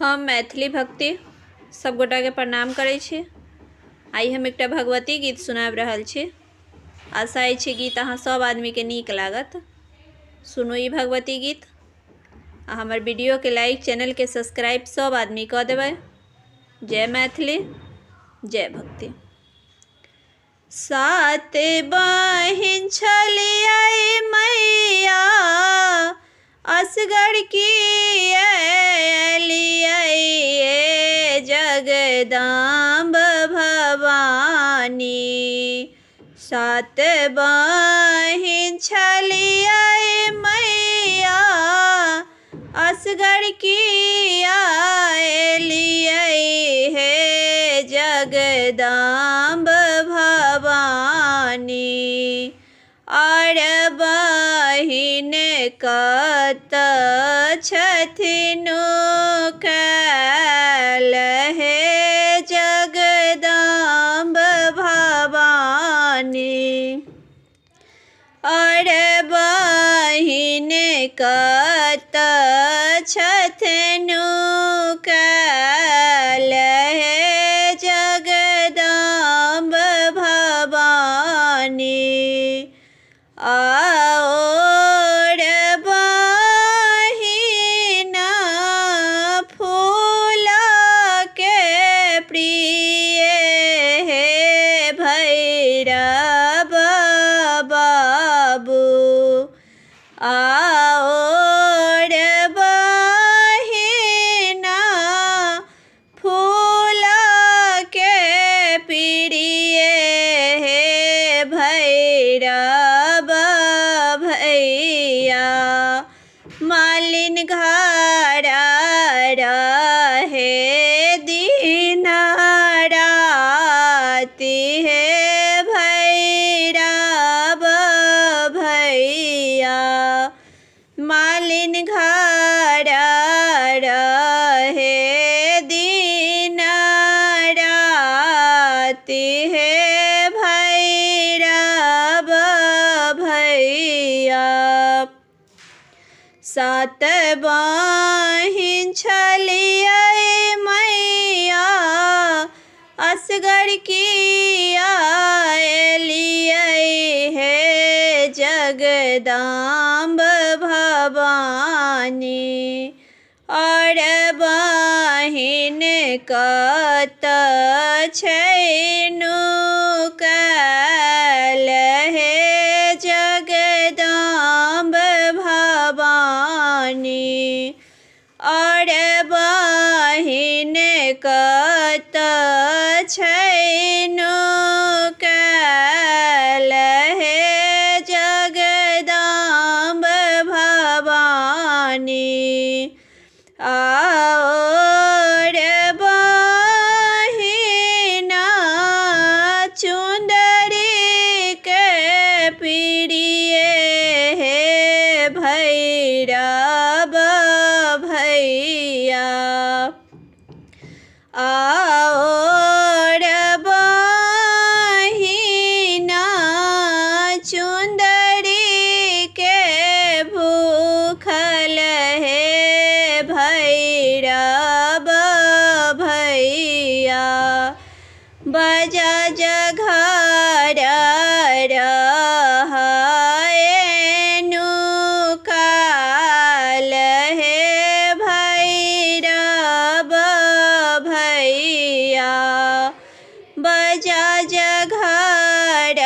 हम मैथिली भक्ति सब गोटा के प्रणाम करै छी। आई हम एकटा भगवती गीत सुनाबि रहल छी। आशा अछि गीत अहाँ सब आदमी के नीक लागत। सुनू ई भगवती गीत आ हमर वीडियो के लाइक, चैनल के सब्सक्राइब सब आदमी कऽ देबै। जय मैथिली, जय भक्ति। सात बहिन छलियै मैया, असगर की एलियै जगदम्ब भवानी। सात बहिन छलियै मैया, असगर की एलियै हे जगदम्ब भवानी। और बहिन कत छथिन कैल हे जगदम्ब भवानी। और बहिन कत छथिन कैल हे जगदम्ब भवानी। और बहिन फूल के प्रिय हे भैरव बाबू। और बहिन फूल के प्रिय हे भैरव भैया। मालिन घर रहे दिन राति हे भैरव भैया। मालिन घर रहे दिन राति हे भैरव भैया। सात बहिन छलियै मैया, असगर की एलियै हे जगदम्ब भवानी। और बहिन कत छैन कैल हे जगदम्ब भवानी। और बहिन कत छैन कैल हे जगदम्ब भवानी। और बहिन चुंदरी के प्रिय हे भैरव भैया। और बहिन चुंदरी के भूखल हे भैरव भैया। बजा जघर रहनु काल हे भैरव भैया। बजा जघर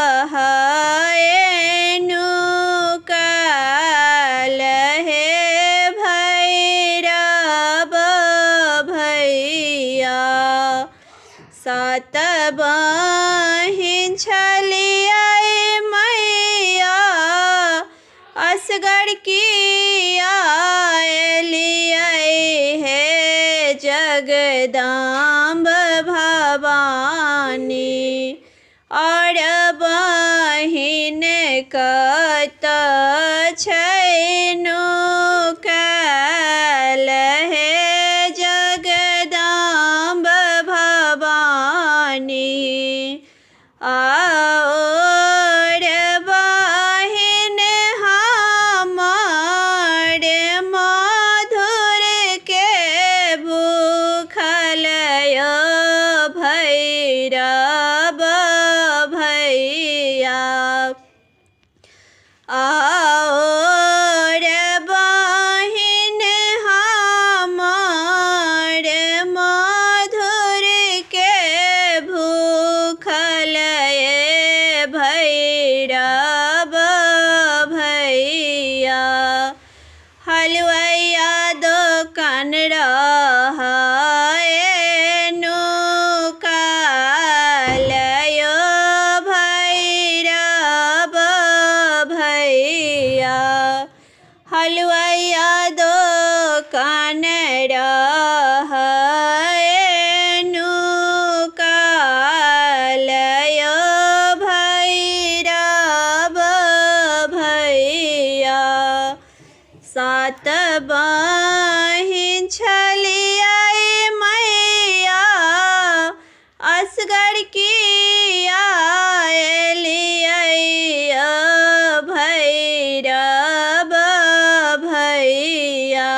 रहनु काल हे भैरव भैया। सात बहिन छलियै मैया, असगर की एलियै हे जगदम्ब भवानी। और बहिन कत छैन कैल हे जगदम्ब भवानी। और बहिन हमर मधुर रहाएनु कालयो भैरव भैया हलुआइया दोकान रहाएनु कालयो भैरव भैया सात बहिन छलियै मैया असगर किया एलियै भैरव भैया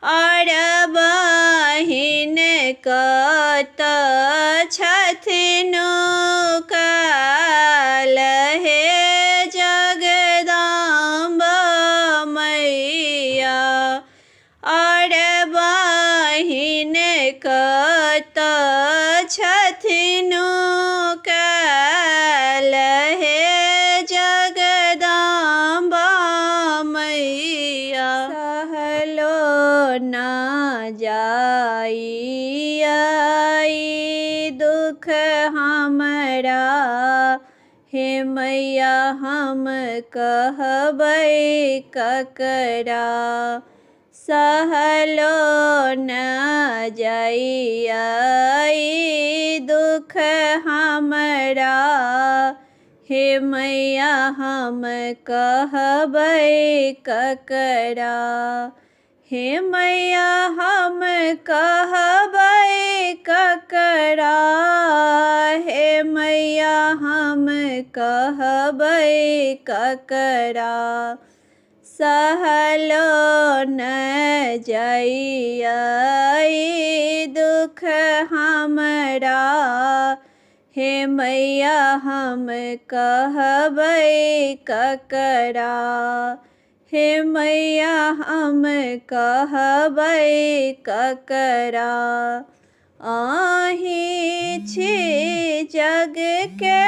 और बहिन कत छथिन काल्हे जगदम्बा मैया और बहिन कत छथिन काल्हे जगदम्बा मैया सहलो ना जाई दुख हमरा हे मैया हम कहबै ककरा सहलो न जाई दुख हमरा हे मैया हम कहबै ककरा हे मैया हम कहबै ककरा हे मैया हम कहबै ककरा सहलो न जाई दुख हमरा हे मैया हम कहबै ककरा हे मैया हम कहबै ककरा अहीं छी जग के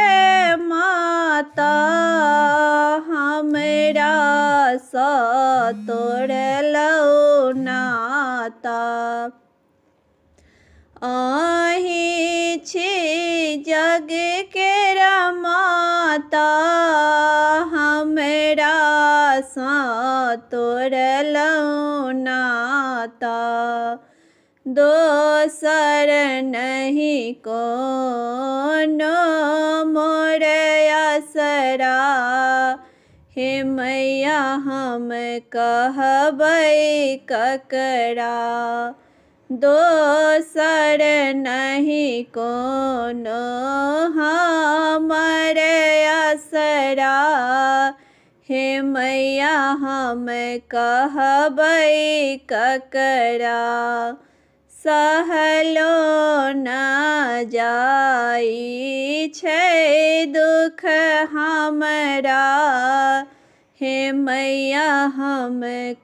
माता हमरा सँ तोड़लौ नाता अहीं छी जग के माता हमरा सँ तोड़लौ नाता दोसर नहीं कोनो मोर आसरा हे मैया हम कहबै ककरा दोसर नहीं कोनो हमर आसरा हे मैया हम कहबै ककरा सहलो न जाई छै दुख हमरा हे मैया हम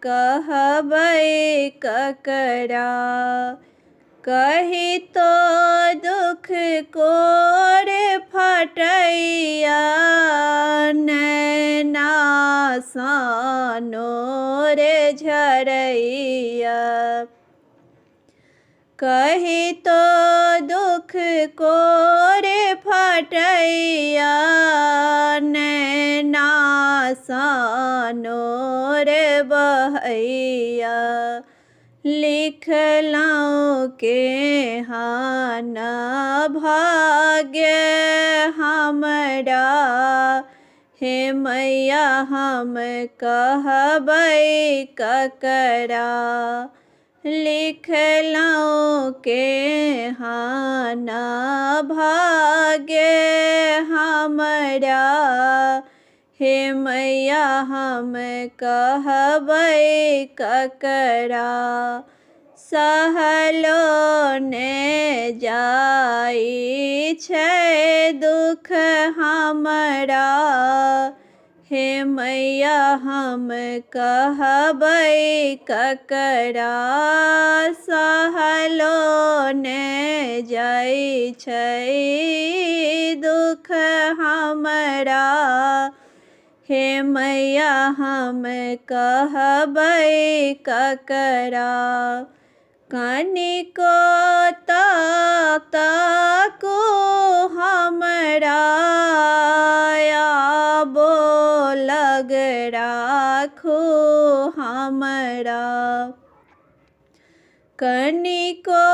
कहबै ककरा कही तो दुख कोर फटैया नैना सँ नोर झरैया कही तो दुख कोर फटैया नैना सँ नोर बहैया लिखलौं के हान भाग्य हमरा हे मैया हम कहबै ककरा लिखलौं के हान भाग्य हमरा हे मैया हम कहबै ककरा सहलो ने जाई छै दुख हमरा हे मैया हम कहबै ककरा सहलो ने जाई छै दुख हमरा हे मैया हम कहबै ककरा कनिको ताको हमरा आबो लग राखो हमरा। कनिको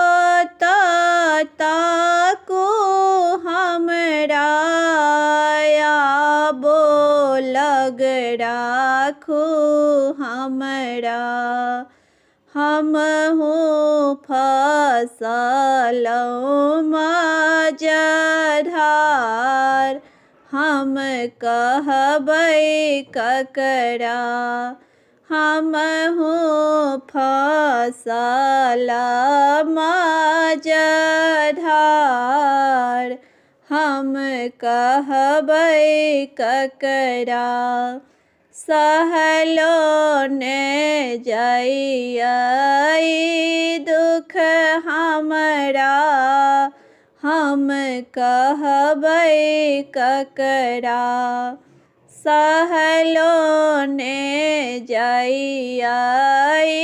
ताको हमरा आबो लग राखो हमरा। हमहु फसलौं मझधार हम कहबै ककरा। हमहु फसल मझधार हम कहबै ककरा। सहलो ने जइयै दुख हमरा हम कहबै ककरा। सहलो ने जइयै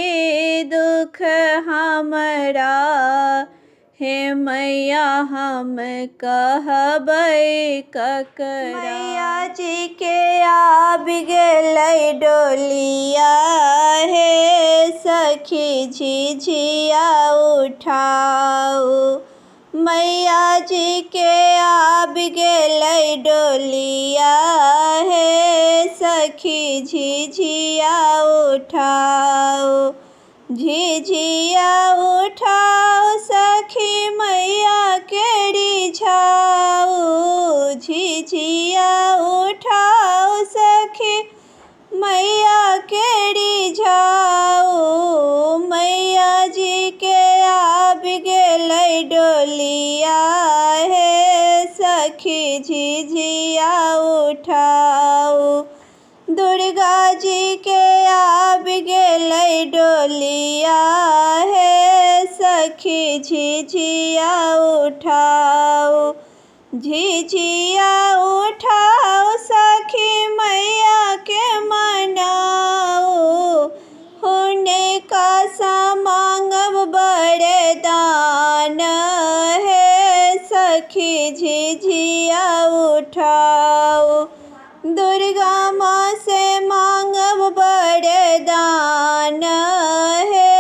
दुख हमरा हे मैया हम कहबै ककरा। मैया जी के आबि गेलै डोलिया हे सखी झिझिया उठाऊ। मैया जी के आबि गेलै डोलिया हे सखी झिझिया उठाऊ। झिझिया उठाओ सखी मैया के रिझाऊ। झिझिया उठाओ सखी मैया के रिझाऊ। मैया जी के आबि गेलै डोलिया हे सखी झिझिया उठाऊ। दुर्गा जी के आबि गेलै डोलिया हे सखी झिझिया उठाऊ। झिझिया उठाओ सखी मैया के मनाऊ। हुनका सा मांगब वरदान हे सखी झिझिया उठाऊ। दुर्गा माँ से मांगब वरदान हे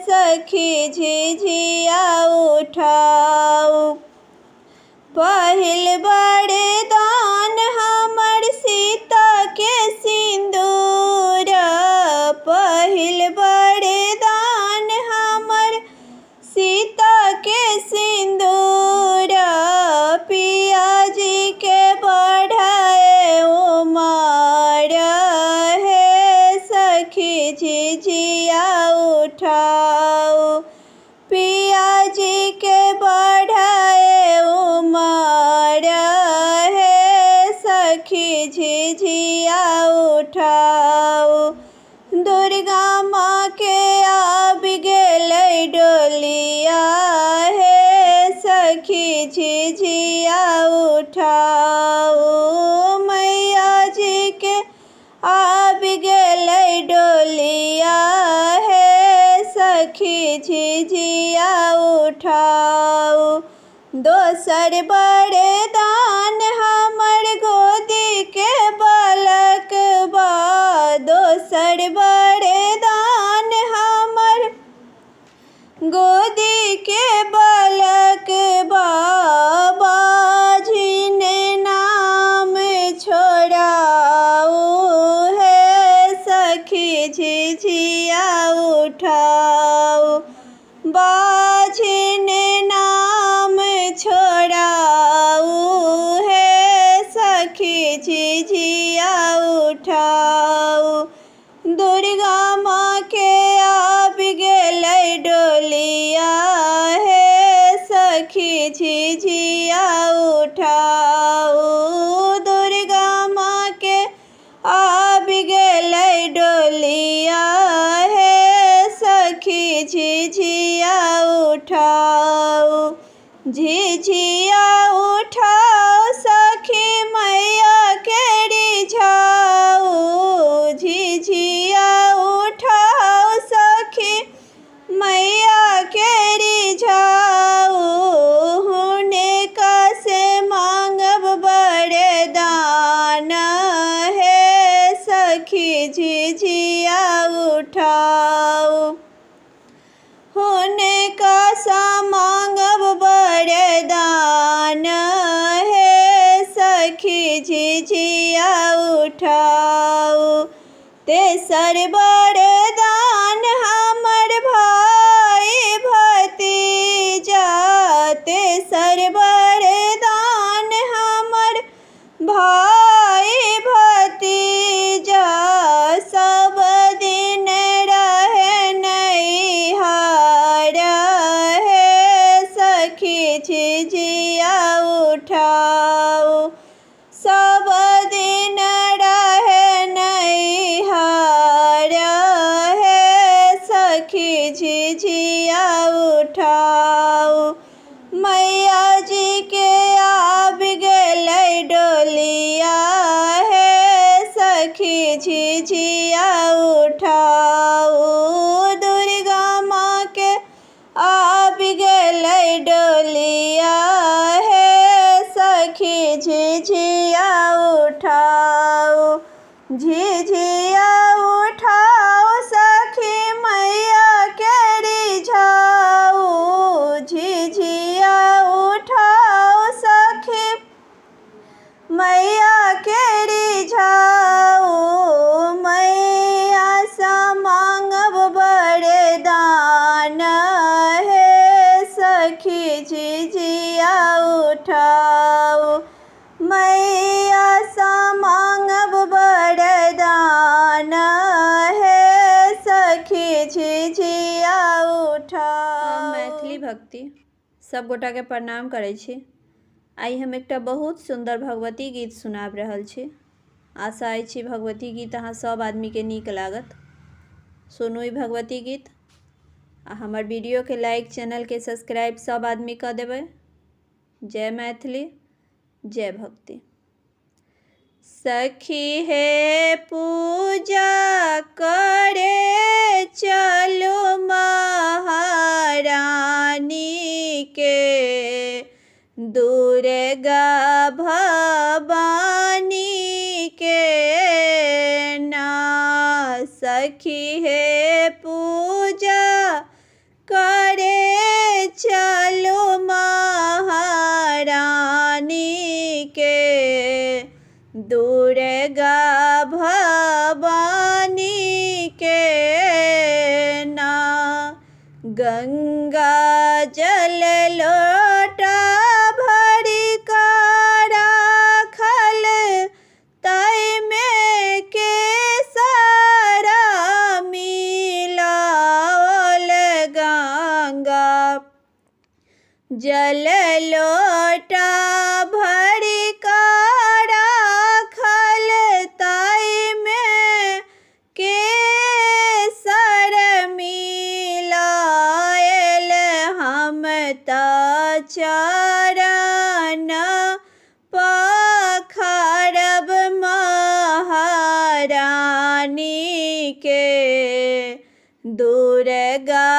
सखी झिझिया उठाऊ। पहिल वरदान हमर सीता के सिंदूर। पहिल वरदान हमर सीता के सिंदूर। पिया जी के बढ़ाए उमर हे सखी झिझिया उठाऊ। पिया जी के बढ़ाए उमर हे सखी झिझिया उठाऊ। दुर्गा माँ के आबि गेलै डोलिया हे सखी झिझिया उठाऊ। मैया जी के आबि गेलै डोलिया हे सखी झिझिया उठाऊ। दोसर वरदान हमर गोदी के बालक बा। दोसर वरदान हमर गोदी के बालक बा। बाझिन नाम छोड़ाऊ हे सखी झिझिया उठाऊ। बाझिन नाम छोड़ाऊ हे सखी झिझिया उठाऊ। दुर्गा माँ के आबि गेलै डोलिया हे सखी झिझिया उठाऊ। दुर्गा माँ के आबि गेलै डोलिया हे सखी झिझिया उठाऊ। झिझिया उठाओ सखी मैया के रिझाऊ। झिझिया उठाओ सखी मैया के उठाऊ। तेसर वरदान हमर भाई भतीजा, तेसर वरदान हमर भाई भतीजा, सब दिन रहे नैहर हे सखी झिझिया उठाऊ। सब दिन रहे नैहर हे सखी झिझिया उठाऊ। मैया जी के आब गेलै डोलिया हे सखी झिझिया उठाऊ। दुर्गा माँ के आब गेलै डोलिया हे सखी झिझिया उठाऊ। झिझिया उठाऊ सखी मैया के रिझाऊ। झिझिया उठाऊ सखी मैया के रिझाऊ। मैया सा मांगब वरदान हे सखी झिझिया उठाऊ। मैया सा मांगब वरदान हे सखी झिझिया उठाऊ। मैथिली भक्ति सब गोटा के प्रणाम करै छी। आई हम एकटा बहुत सुंदर भगवती गीत सुनाब रहल छी। आशा अछि भगवती गीत अहाँ सब आदमी के नीक लागत। सुनू ई भगवती गीत आ हमर वीडियो के लाइक, चैनल के सब्सक्राइब सब आदमी कर देबै। जय मैथिली, जय भक्ति। सखी हे पूजा करे चलो महारानी के, दुर्गा भवानी के ना। सखी हे पूजा करे चलो महारानी के, दुर्गा भवानी के ना। गंगा जल लोटा भरी का राखल, तै में के सारा मिलावल। गंगा जल लोटा भरी का राखल, तै में के सर मिलायल। हम त चरण पखारब महारानी के, दुर्गा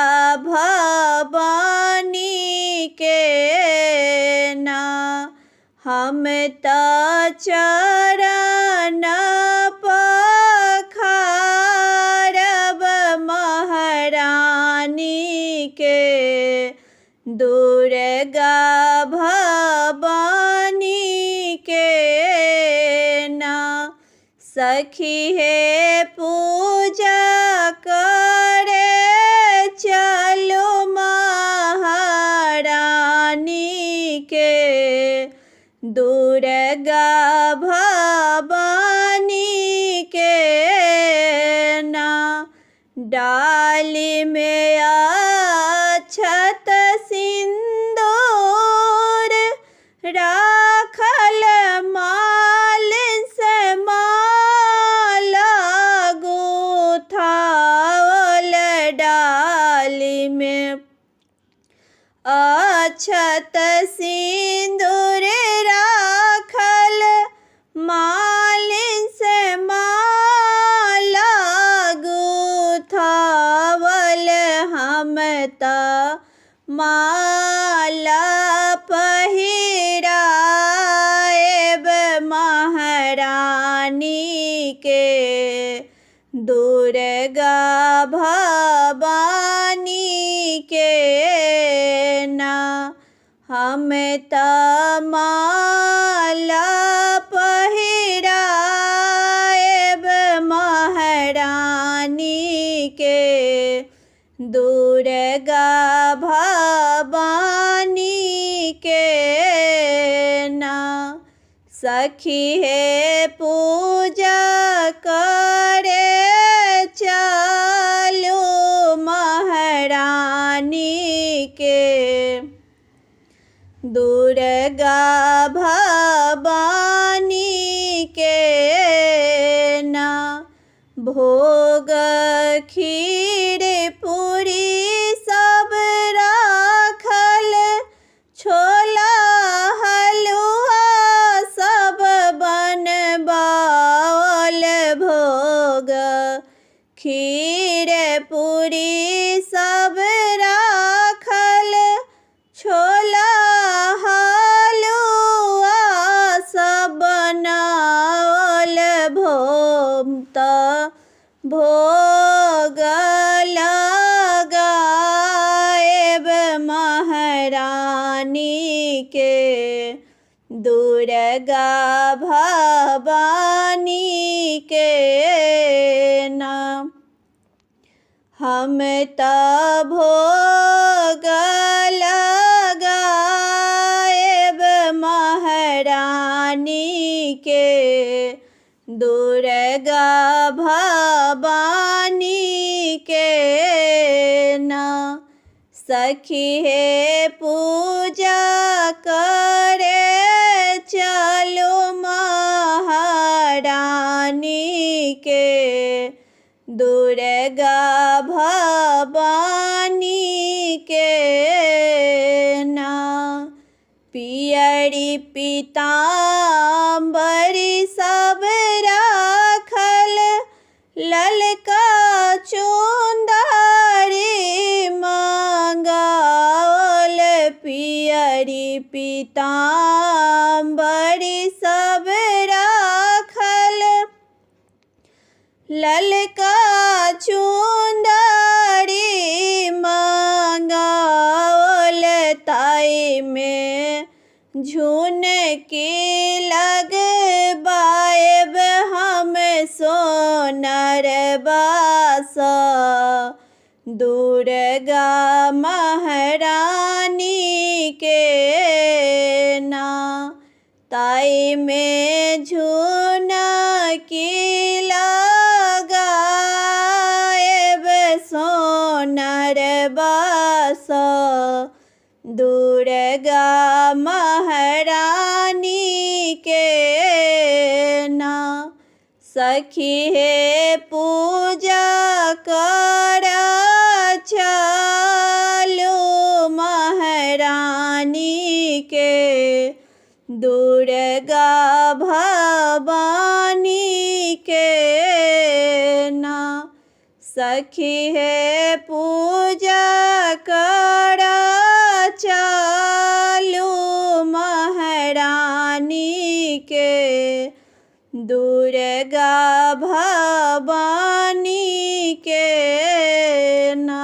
भवानी के ना। हम त चरण पखारब महारानी के, दुर्गा भवानी के ना। सखी हे पूजा करे चलो महारानी के, दुर्गा भवानी के ना। डाली में अक्षत सिंदूर राखल, माल से माला गुथावल। डाली में अक्षत सिंदूर राखल, मालिन से माला गुथावल। हम त माला पहिराएब महारानी के, दुर्गा भवानी के ना। हम त माला पहिराएब दुर्गा भवानी के ना सखी है पूजा करे चलो महारानी के। दुर्गा भवानी के ना भोग खीर पूरी सब राखल छोला हलुआ सब बनबाल भोग खीर पूरी सब राखल छोला हलुआ सब बनावल भोग लगाएब महारानी के। दुर्गा भवानी के नाम हम त भोग लगाएब महारानी के। दुर्गा भवानी के ना सखी है पूजा करे चलो महारानी के। दुर्गा भवानी के ना पियरी पीताम्बरी सब राखल ललका चुंदरी मंगावल पियरी पीताम्बरी सब राखल ललका चुंदरी मंगावल ताई में झुन के लगबाएब हम सोनर बास। दुर्गा महारानी के ना ताई में झुन की लगाएब सोनर बास। दुर्गा महारानी के ना सखी है पूजा करा चलो महारानी के। दुर्गा भवानी के ना सखी है पूजा करा चलो महारानी के। दुर्गा भवानी के ना।